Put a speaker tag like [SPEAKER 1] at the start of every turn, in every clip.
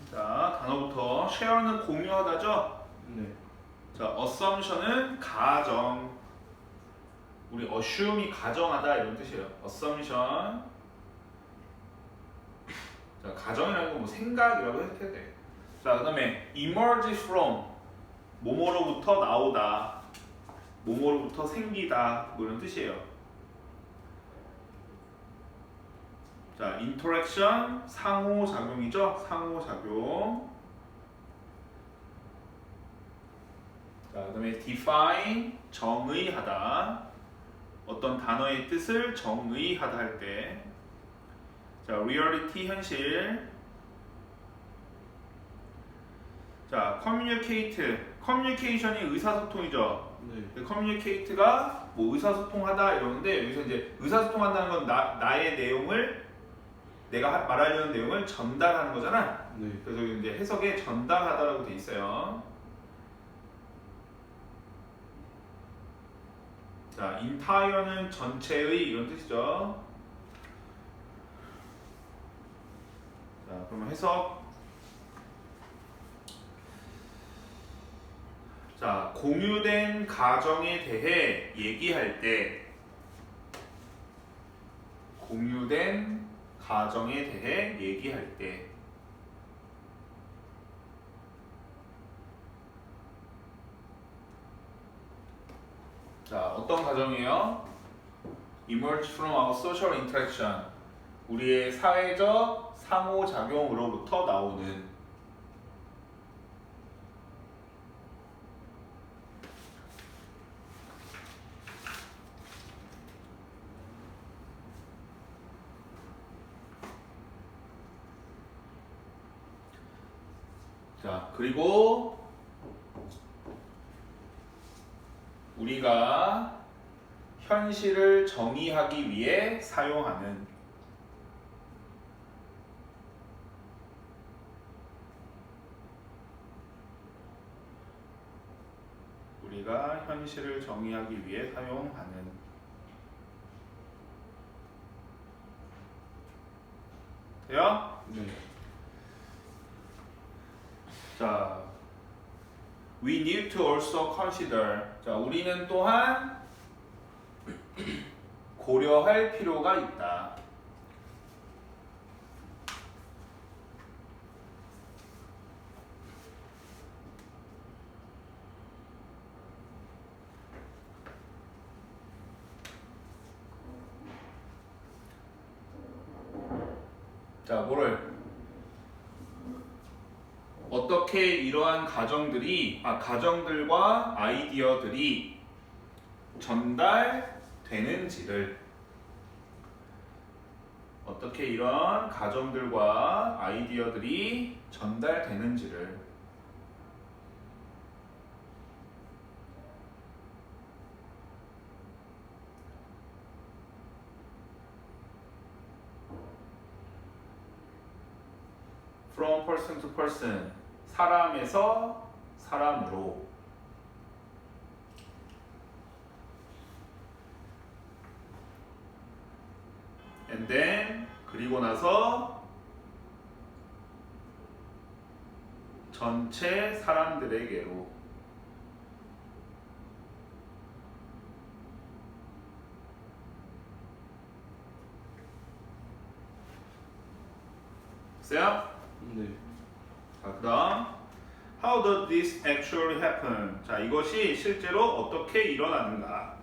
[SPEAKER 1] 자, 단어부터 share는 공유하다죠?
[SPEAKER 2] 네.
[SPEAKER 1] 자, assumption은 가정. 우리 assume이 가정하다 이런 뜻이에요. assumption. 자, 가정이라는 건 뭐 생각이라고 해도 돼. 자, 그다음에 emerge from 뭐뭐로부터 나오다, 뭐뭐로부터 생기다 뭐 이런 뜻이에요. 자, interaction 상호작용이죠. 상호작용. 자, 그다음에 define 정의하다. 어떤 단어의 뜻을 정의하다 할 때. 자, reality 현실. 자, communication이 의사소통이죠.
[SPEAKER 2] 네.
[SPEAKER 1] communicate가 뭐 의사소통하다 이러는데 여기서 이제 의사소통한다는 건 나의 내용을 내가 말하려는 내용을 전달하는 거잖아.
[SPEAKER 2] 네.
[SPEAKER 1] 그래서 이제 해석에 전달하다라고 돼 있어요. 자, entire는 전체의 이런 뜻이죠. 자, 그러면 해석. 자, 공유된 가정에 대해 얘기할 때, 공유된 가정에 대해 얘기할 때, 자, 어떤 가정이에요? Emerge from our social interaction. 우리의 사회적 상호작용으로부터 나오는. 자, 그리고 우리가 현실을 정의하기 위해 사용하는. 우리가 현실을 정의하기 위해 사용하는. 돼요?
[SPEAKER 2] 네.
[SPEAKER 1] 자, we need to also consider. 자, 우리는 또한 고려할 필요가 있다. 자, 뭐를? 어떻게 이러한 가정들과 아이디어들이 전달되는지를. 어떻게 이런 가정들과 아이디어들이 전달되는지를. From person to person. 사람에서 사람으로. And then 그리고 나서 전체 사람들에게로. 됐어요?
[SPEAKER 2] 네.
[SPEAKER 1] 자, 그다음 How does this actually happen? 자, 이것이 실제로 어떻게 일어나는가?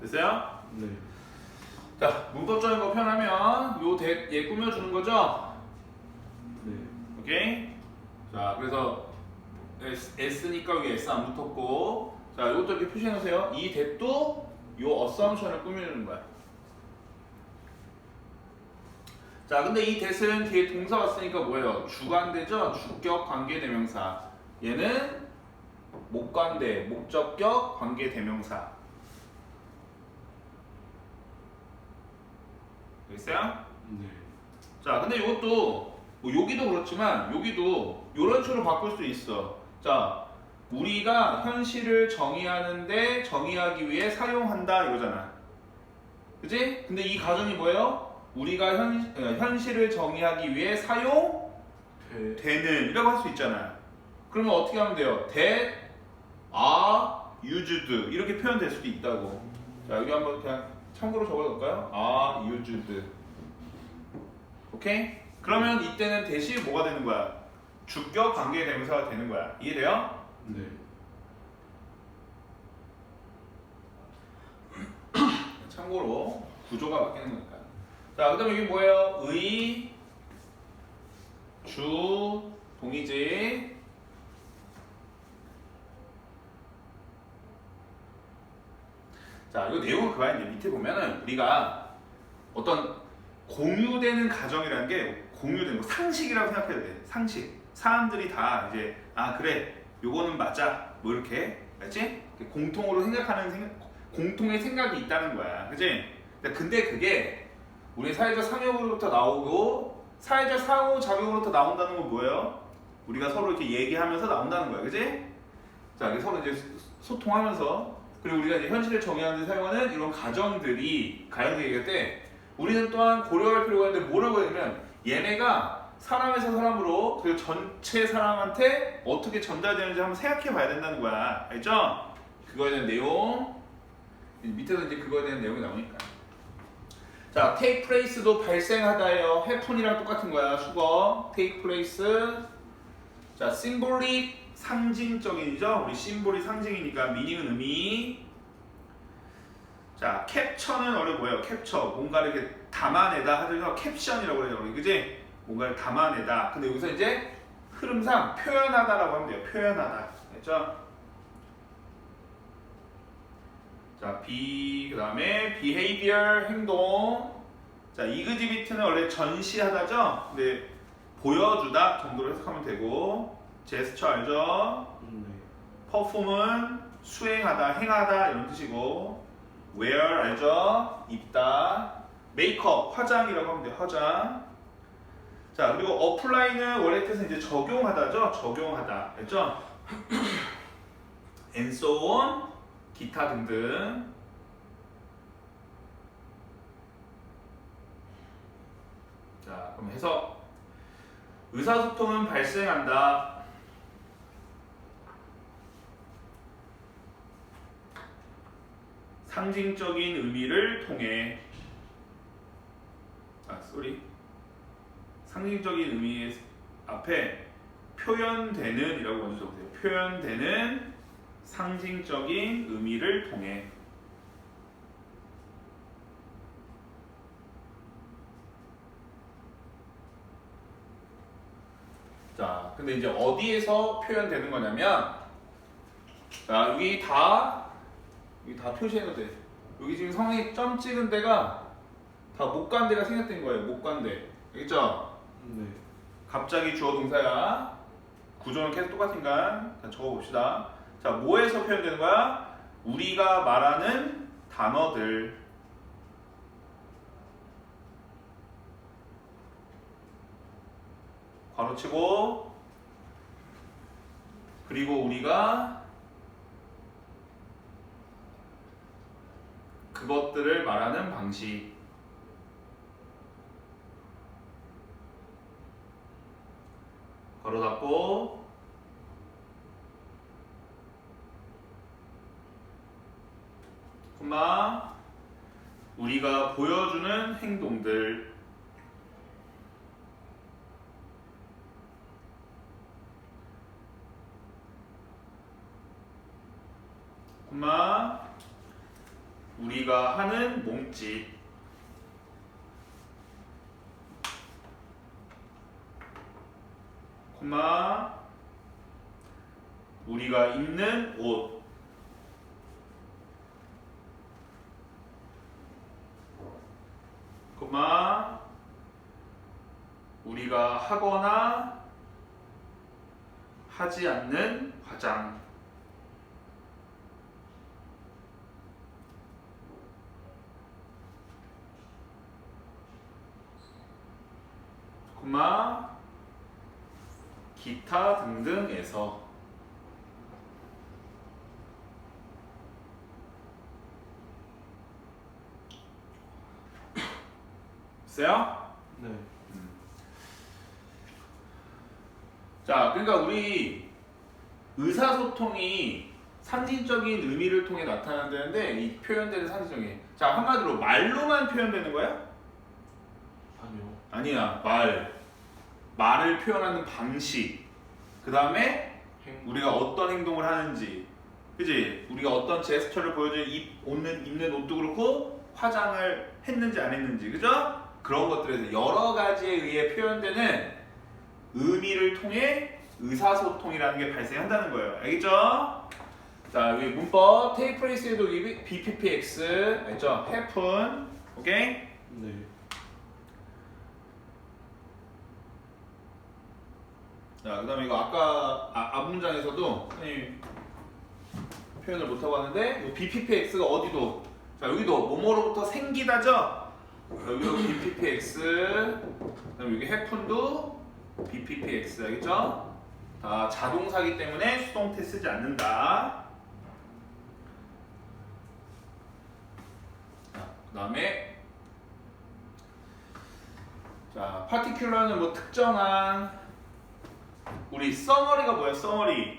[SPEAKER 1] 됐어요?
[SPEAKER 2] 네.
[SPEAKER 1] 자, 문법적인 거 표현하면 얘 꾸며주는 거죠?
[SPEAKER 2] 네.
[SPEAKER 1] 오케이? 자, 그래서 S니까 위에 S 안 붙었고, 자, 이것도 이렇게 표시해놓으세요. 이 that도 요 assumption을 꾸며주는 거야. 자, 근데 이 that은 뒤에 동사 왔으니까 뭐예요? 주관대죠? 주격 관계대명사. 얘는 목관대, 목적격 관계대명사. 있어요?
[SPEAKER 2] 네.
[SPEAKER 1] 자, 근데 이것도 뭐 여기도 그렇지만 여기도 이런 식으로 바꿀 수 있어. 자, 우리가 현실을 정의하기 위해 사용한다 이거잖아. 그지? 근데 이 가정이 뭐예요? 우리가 현실을 정의하기 위해 사용되는 이라고 할 수 있잖아. 그러면 어떻게 하면 돼요? that are used 이렇게 표현될 수도 있다고. 자, 여기 한번 그냥 참고로 적어볼까요? are used. 오케이? 그러면 이때는 대시 뭐가 되는 거야? 주격 관계 대명사가 되는 거야. 이해돼요?
[SPEAKER 2] 네.
[SPEAKER 1] 참고로 구조가 바뀌는 거니까. 자, 그 다음에 여기 뭐예요? 의, 주, 동의지. 자, 이 내용은 그거야. 밑에 보면은 우리가 어떤 공유되는 가정이라는 게 공유되는 거, 상식이라고 생각해야 돼. 상식. 사람들이 다 이제 그래, 요거는 맞아. 뭐 이렇게, 알지? 공통으로 생각하는 공통의 생각이 있다는 거야. 그지? 근데 그게 우리 사회적 상용으로부터 나오고 사회적 상호작용으로부터 나온다는 건 뭐예요? 우리가 서로 이렇게 얘기하면서 나온다는 거야. 그지? 자, 이게 서로 이제 소통하면서, 그리고 우리가 이제 현실을 정의하는 데 사용하는 이런 가정들이 얘기할 때 우리는 또한 고려할 필요가 있는데 뭐라고 해야 되냐면 얘네가 사람에서 사람으로 그리고 전체 사람한테 어떻게 전달되는지 한번 생각해 봐야 된다는 거야. 알죠? 그거에 대한 내용 밑에도 이제 그거에 대한 내용이 나오니까. 자, take place도 발생하다예요. happen이랑 똑같은 거야. 수거 take place. 자, symbolic 상징적인이죠. 우리 심볼이 상징이니까 미닝은 의미. 자, 캡처는 원래 뭐예요? 캡처 뭔가를 이렇게 담아내다 하더라도 캡션이라고 해요. 우리 그지? 뭔가를 담아내다. 근데 여기서 이제 흐름상 표현하다라고 하면 돼요. 표현하다. 알죠? 자, 그 다음에 behavior 행동. 자, exhibit는 원래 전시하다죠? 근데 보여주다 정도로 해석하면 되고, gesture 알죠? perform은 수행하다, 행하다 이런 뜻이고, wear 알죠? 입다, makeup 화장이라고 하면 돼요. 화장. 자, 그리고 apply는 원래 뜻은 이제 적용하다죠? 적용하다. 알죠? and so on 기타 등등. 자, 그럼 해석. 의사소통은 발생한다. 상징적인 의미를 통해. 상징적인 의미 앞에 표현되는 이라고 먼저 적으세요. 표현되는 상징적인 의미를 통해. 자, 근데 이제 어디에서 표현되는 거냐면, 자, 여기 다 표시해도 돼. 여기 지금 상황에 점 찍은 데가 다 못 간 데가 생겼던 거예요. 못 간 데. 알겠죠?
[SPEAKER 2] 네.
[SPEAKER 1] 갑자기 주어 동사야. 구조는 계속 똑같으니까 적어봅시다. 자, 뭐에서 표현되는 거야? 우리가 말하는 단어들. 괄호치고, 그리고 우리가 그것들을 말하는 방식. 괄호 닫고, 콤마, 우리가 보여주는 행동들. 콤마, 우리가 하는 몸짓. 콤마, 우리가 입는 옷. 콤마, 우리가 하거나 하지 않는 화장. 기타 등등에서. 됐어요?
[SPEAKER 2] 네.
[SPEAKER 1] 자, 그러니까 우리 의사소통이 상징적인 의미를 통해 나타난다는데 이 표현되는 상징적인. 자, 한마디로 말로만 표현되는 거야?
[SPEAKER 2] 아니요.
[SPEAKER 1] 아니야. 말을 표현하는 방식. 그 다음에 우리가 어떤 행동을 하는지, 그지? 우리가 어떤 제스처를 보여줘, 입는 옷도 그렇고 화장을 했는지 안 했는지, 그죠? 그런 것들에서 여러 가지에 의해 표현되는 의미를 통해 의사소통이라는 게 발생한다는 거예요. 알겠죠? 자, 여기 문법 take place에도 BPPX 알죠? happen, 오케이?
[SPEAKER 2] 네.
[SPEAKER 1] 자, 그 다음에 이거 아까 앞 문장에서도 선생님 표현을 못하고 하는데 이 BPPX가 어디도, 자 여기도 뭐뭐로부터 생기다죠? 여기도 BPPX, 그 다음에 여기 happen도 BPPX, 알겠죠? 다 자동사기 때문에 수동태 쓰지 않는다. 자, 그 다음에 자, particular는 뭐 특정한, 우리 summary가 뭐야? summary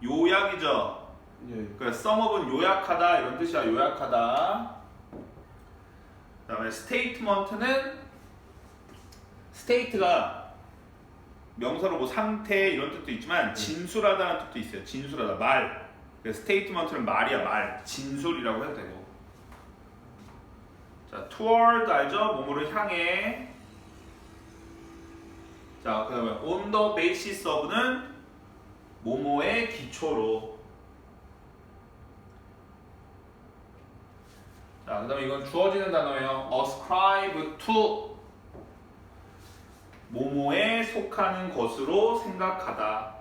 [SPEAKER 1] 요약이죠.
[SPEAKER 2] 예.
[SPEAKER 1] 그러니까 sum up은 요약하다 이런 뜻이야. 요약하다. 그다음에 statement는 state가 명사로 뭐 상태 이런 뜻도 있지만 진술하다는 뜻도 있어요. 진술하다, 말. 그래서 statement는 말이야, 말. 진술이라고 해도 되고. 자, toward 알죠? 뭐뭐를 향해. 자, 그 다음에 on the basis of는 뭐뭐의 기초로. 자, 그 다음에 이건 주어지는 단어예요. ascribe to 뭐뭐에 속하는 것으로 생각하다.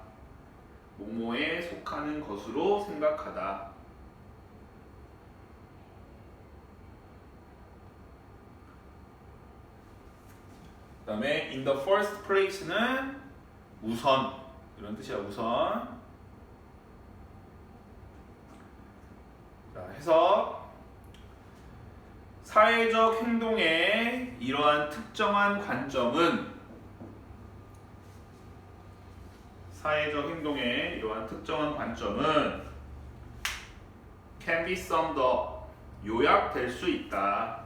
[SPEAKER 1] 뭐뭐에 속하는 것으로 생각하다. 그 다음에 in the first place는 우선 이런 뜻이야. 우선. 자, 해석. 사회적 행동의 이러한 특정한 관점은 can be summed up 요약될 수 있다.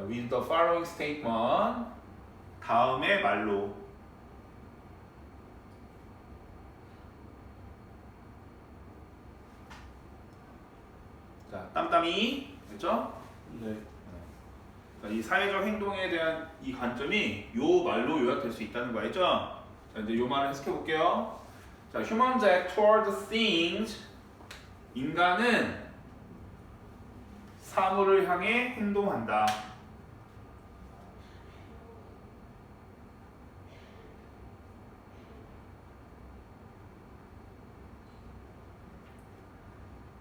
[SPEAKER 1] with the following statement 다음의 말로. 자, 땀땀이 됐죠?
[SPEAKER 2] 네.
[SPEAKER 1] 이 사회적 행동에 대한 이 관점이 요 말로 요약될 수 있다는 거 알죠? 자, 이제 요 말을 해석해 볼게요. 자, humans act toward things. 인간은 사물을 향해 행동한다.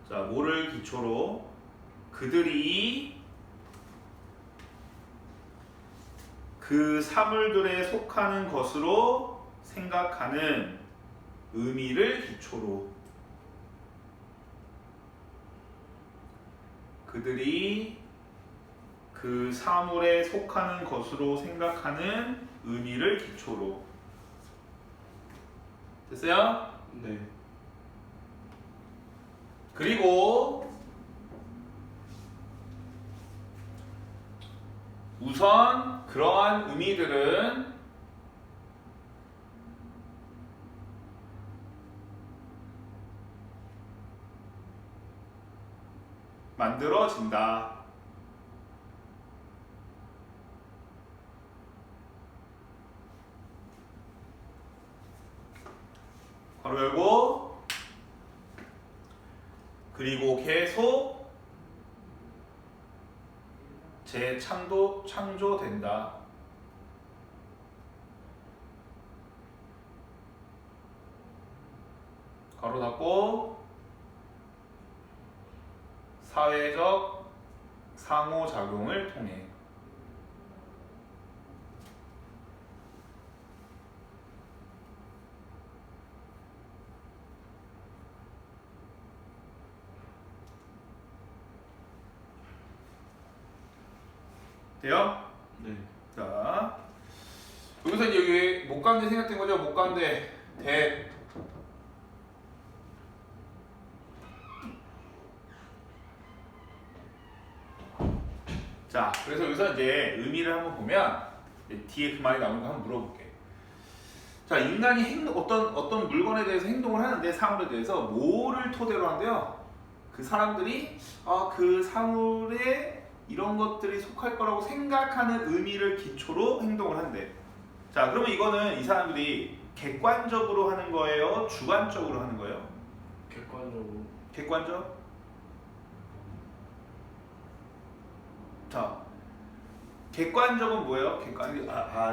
[SPEAKER 1] 자, 뭐를 기초로? 그들이 그 사물들에 속하는 것으로 생각하는 의미를 기초로. 그들이 그 사물에 속하는 것으로 생각하는 의미를 기초로. 됐어요?
[SPEAKER 2] 네.
[SPEAKER 1] 그리고 우선 그러한 의미들은 만들어진다. 괄호 열고 그리고 계속 창조된다. 가로 닫고 사회적 상호작용을 통해 돼요?
[SPEAKER 2] 네.
[SPEAKER 1] 자, 여기서 이제 여기 목가운데 생략된 거죠? 목가운데 대. 자, 그래서 여기서 이제 의미를 한번 보면 이제 뒤에 그 말이 나오는 거 한번 물어볼게. 자, 인간이 어떤 물건에 대해서 행동을 하는데 사물에 대해서 뭐를 토대로 한대요? 그 사람들이 그 사물에 이런 것들이 속할 거라고 생각하는 의미를 기초로 행동을 한대. 자, 그러면 이거는 이 사람들이 객관적으로 하는 거예요? 주관적으로 하는 거예요?
[SPEAKER 2] 객관적으로.
[SPEAKER 1] 객관적? 자, 객관적은 뭐예요?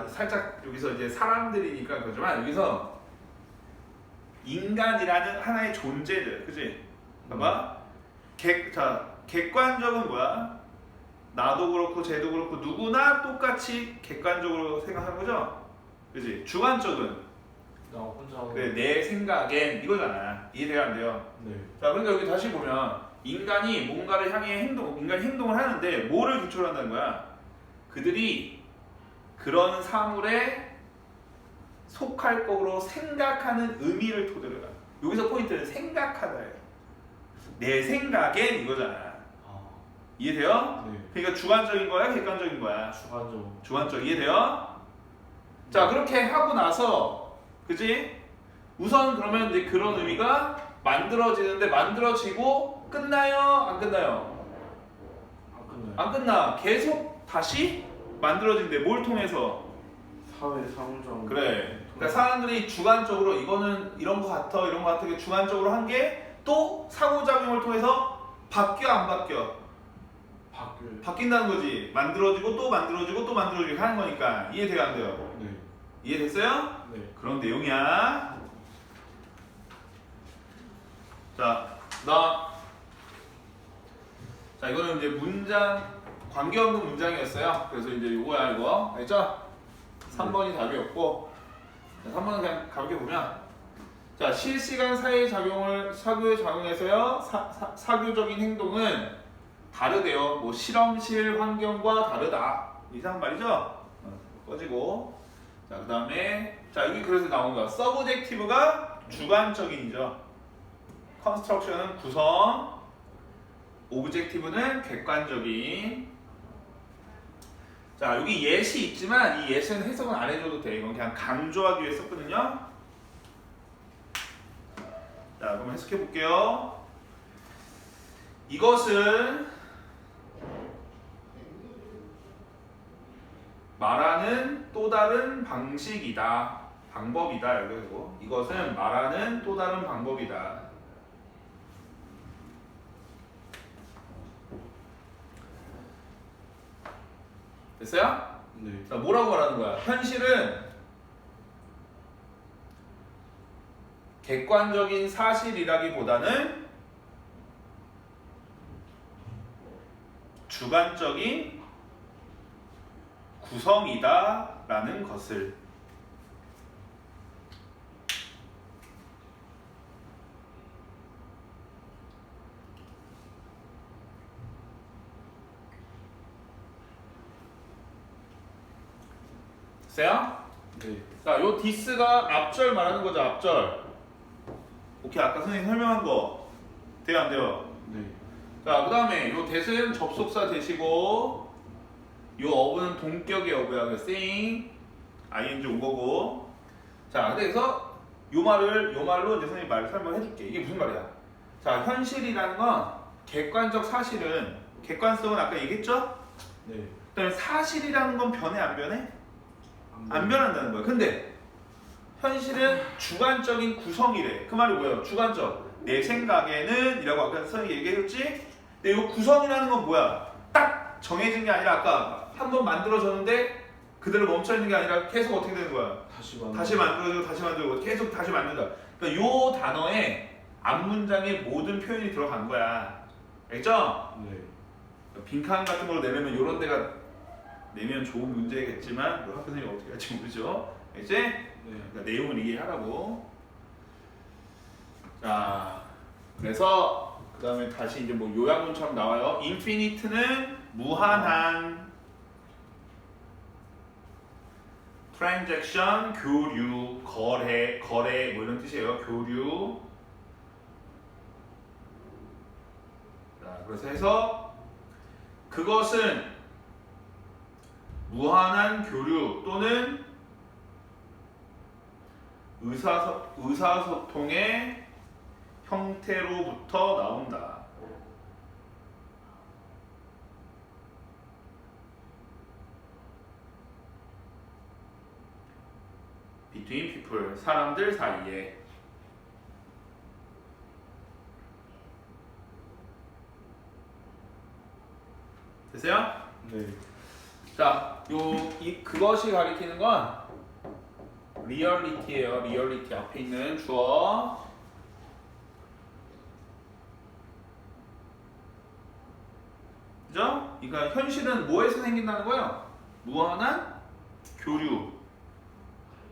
[SPEAKER 1] 살짝 여기서 이제 사람들이니까 그러지만 여기서 인간이라는 하나의 존재들, 그지? 봐봐. 객관적은 뭐야? 나도 그렇고 쟤도 그렇고 누구나 똑같이 객관적으로 생각하는 거죠? 그지? 주관적은
[SPEAKER 2] 나 혼자.
[SPEAKER 1] 그래, 내 생각엔 이거잖아. 이해돼요 안 돼요?
[SPEAKER 2] 네.
[SPEAKER 1] 자, 그러니까 여기 다시 보면 인간이 뭔가를 향해 인간이 행동을 하는데 뭐를 기초로 한다는 거야? 그들이 그런 사물에 속할 거로 생각하는 의미를 토대로 해요. 여기서 포인트는 생각하다예요. 내 생각엔 이거잖아. 이해돼요?
[SPEAKER 2] 네.
[SPEAKER 1] 그러니까 주관적인 거야? 객관적인 거야?
[SPEAKER 2] 주관적으로.
[SPEAKER 1] 주관적. 이해돼요? 자, 그렇게 하고 나서 그지? 우선 그러면 이제 그런 의미가 만들어지는데 만들어지고 끝나요? 안 끝나요?
[SPEAKER 2] 안 끝나요.
[SPEAKER 1] 안 끝나. 계속 다시 만들어진대. 뭘 통해서?
[SPEAKER 2] 사회 상호작용.
[SPEAKER 1] 그래. 그러니까 사람들이 주관적으로 이거는 이런 거 같아, 이런 거 같아. 주관적으로 한 게 또 상호작용을 통해서 바뀌어 안 바뀌어?
[SPEAKER 2] 바뀌어요.
[SPEAKER 1] 바뀐다는 거지. 만들어지고 또 만들어지고 또 만들어지고 하는 거니까. 이해돼요 안 돼요?
[SPEAKER 2] 네.
[SPEAKER 1] 이해됐어요?
[SPEAKER 2] 네.
[SPEAKER 1] 그런 내용이야. 자, 이거는 이제 문장 관계없는 문장이었어요. 그래서 이제 요거야 이거. 알죠? 3번이 답이었고 3번은 그냥 가볍게 보면 자, 실시간 사교작용에서요 사교적인 행동은 다르대요. 뭐 실험실 환경과 다르다. 이상한 말이죠? 꺼지고 자, 그 다음에 자, 여기 그래서 나온 거야. 서브젝티브가 주관적인이죠. 컨스트럭션은 구성, 오브젝티브는 객관적인. 자, 여기 예시 있지만 이 예시는 해석은 안 해줘도 돼. 이건 그냥 강조하기 위해 썼거든요. 자, 그럼 해석해 볼게요. 이것은 말하는 또 다른 방식이다. 방법이다. 여기고 이것은 말하는 또 다른 방법이다. 됐어요?
[SPEAKER 2] 네.
[SPEAKER 1] 자, 뭐라고 말하는 거야? 현실은 객관적인 사실이라기보다는 주관적인 구성이다라는 것을. 됐어요?
[SPEAKER 2] 네.
[SPEAKER 1] 자, 요 디스가 앞절 말하는 거죠, 앞절. 오케이, 아까 선생님 설명한 거 돼요, 안 돼요?
[SPEAKER 2] 네.
[SPEAKER 1] 자, 그 다음에 요 대는 접속사 대시고 요 어부는 동격의 어부야. 그 saying, ing 온 거고. 자, 그래서 요 말로 이제 선생님이 말을 설명해 줄게. 이게 무슨 말이야? 자, 현실이라는 건 객관적 사실은 객관성은 아까 얘기했죠?
[SPEAKER 2] 네.
[SPEAKER 1] 그다음에 사실이라는 건 변해 안 변해? 안 변한다는 거야. 근데 현실은 주관적인 구성이래. 그 말이 뭐예요? 주관적. 내 생각에는 이라고 아까 선생님이 얘기했지? 근데 이 구성이라는 건 뭐야? 딱 정해진 게 아니라 아까 한 번 만들어졌는데 그대로 멈춰있는 게 아니라 계속 어떻게 되는 거야?
[SPEAKER 2] 다시 만들고.
[SPEAKER 1] 다시 만들어지고 다시 만들고 계속 다시 만든다. 그러니까 이 단어에 앞 문장에 모든 표현이 들어간 거야. 알겠죠?
[SPEAKER 2] 네.
[SPEAKER 1] 빈칸 같은 걸 내려면 이런 데가 내면 좋은 문제겠지만 학교 선생님이 어떻게 할지 모르죠. 알겠지?
[SPEAKER 2] 네.
[SPEAKER 1] 그러니까 내용을 이해하라고. 자, 그래서 그 다음에 다시 이제 뭐 요약문처럼 나와요. 인피니트는 무한한 트랜잭션, 교류, 거래 뭐 이런 뜻이에요. 교류. 자, 그래서 해서 그것은 무한한 교류 또는 의사소통의 형태로부터 나온다. between people, 사람들 사이에. 됐어요?
[SPEAKER 2] 네.
[SPEAKER 1] 자, 그것이 가리키는 건 리얼리티예요. 리얼리티 앞에 있는 주어. 그죠? 그러니까 현실은 뭐에서 생긴다는 거예요? 무한한 교류,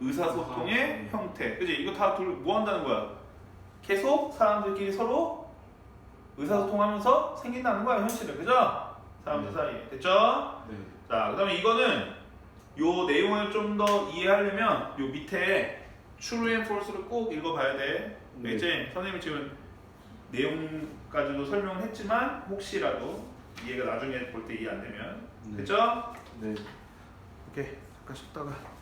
[SPEAKER 1] 의사소통의 형태. 그지? 이거 다 뭐 한다는 거야? 계속 사람들끼리 서로 의사소통하면서 생긴다는 거야, 현실은. 그죠? 사람들 사이에. 됐죠?
[SPEAKER 2] 네.
[SPEAKER 1] 자, 그 다음에 이거는 요 내용을 좀 더 이해하려면 요 밑에 true and false를 꼭 읽어봐야 돼.
[SPEAKER 2] 네.
[SPEAKER 1] 알겠지? 선생님이 지금 내용까지도 설명을 했지만 혹시라도 이해가 나중에 볼 때 이해 안 되면.
[SPEAKER 2] 네.
[SPEAKER 1] 됐죠?
[SPEAKER 2] 네.
[SPEAKER 1] 오케이. 잠깐 쉬었다가.